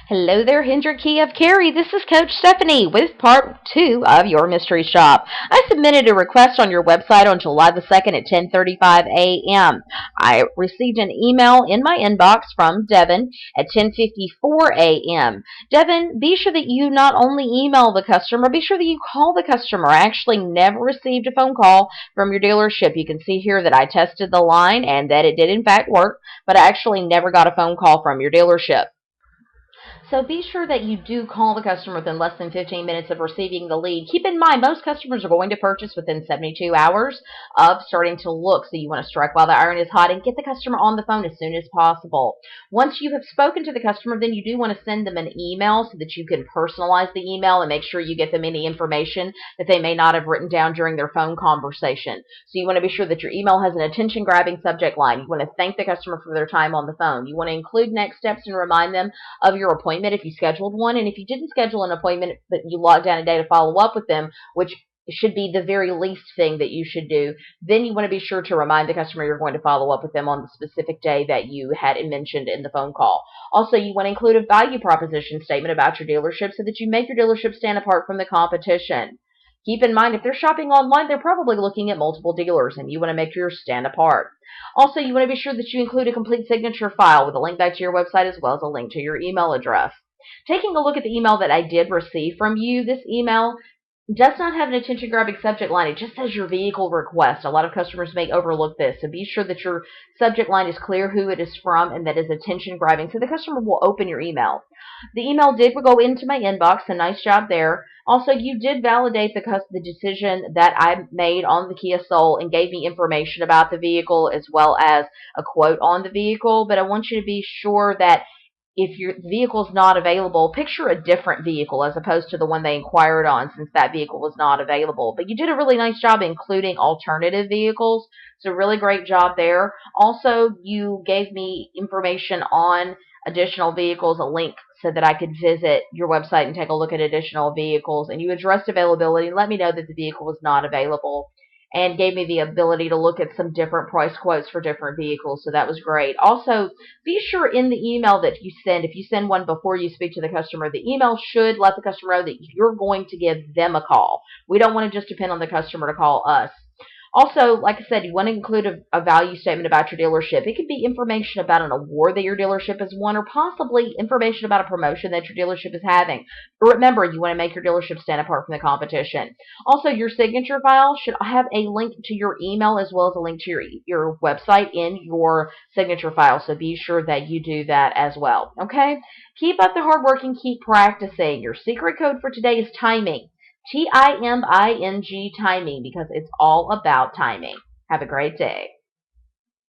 Hello there, Hendrick Key of Cary. This is Coach Stephanie with part 2 of your mystery shop. I submitted a request on your website on July the 2nd at 10:35 a.m. I received an email in my inbox from Devin at 10:54 a.m. Devin, be sure that you not only email the customer, be sure that you call the customer. I actually never received a phone call from your dealership. You can see here that I tested the line and that it did in fact work, but I actually never got a phone call from your dealership. So be sure that you do call the customer within less than 15 minutes of receiving the lead. Keep in mind, most customers are going to purchase within 72 hours of starting to look. So you want to strike while the iron is hot and get the customer on the phone as soon as possible. Once you have spoken to the customer, then you do want to send them an email so that you can personalize the email and make sure you get them any information that they may not have written down during their phone conversation. So you want to be sure that your email has an attention-grabbing subject line. You want to thank the customer for their time on the phone. You want to include next steps and remind them of your appointment if you scheduled one, and if you didn't schedule an appointment but you logged down a day to follow up with them, which should be the very least thing that you should do, then you want to be sure to remind the customer you're going to follow up with them on the specific day that you had mentioned in the phone call. Also, you want to include a value proposition statement about your dealership so that you make your dealership stand apart from the competition. Keep in mind, if they're shopping online, they're probably looking at multiple dealers, and you want to make yours stand apart. Also, you want to be sure that you include a complete signature file with a link back to your website as well as a link to your email address. Taking a look at the email that I did receive from you, this email does not have an attention-grabbing subject line. It just says your vehicle request. A lot of customers may overlook this, so be sure that your subject line is clear who it is from and that is attention-grabbing, so the customer will open your email. The email did go into my inbox, so nice job there. Also, you did validate the decision that I made on the Kia Soul and gave me information about the vehicle as well as a quote on the vehicle, but I want you to be sure that if your vehicle is not available, picture a different vehicle as opposed to the one they inquired on, since that vehicle was not available. But you did a really nice job including alternative vehicles, so really great job there. Also, you gave me information on additional vehicles, a link so that I could visit your website and take a look at additional vehicles, and you addressed availability and let me know that the vehicle was not available, and gave me the ability to look at some different price quotes for different vehicles, so that was great. Also, be sure in the email that you send, if you send one before you speak to the customer, the email should let the customer know that you're going to give them a call. We don't want to just depend on the customer to call us. Also, like I said, you want to include a value statement about your dealership. It could be information about an award that your dealership has won or possibly information about a promotion that your dealership is having. But remember, you want to make your dealership stand apart from the competition. Also, your signature file should have a link to your email as well as a link to your website in your signature file. So be sure that you do that as well. Okay? Keep up the hard work and keep practicing. Your secret code for today is timing. Timing, timing, because it's all about timing. Have a great day.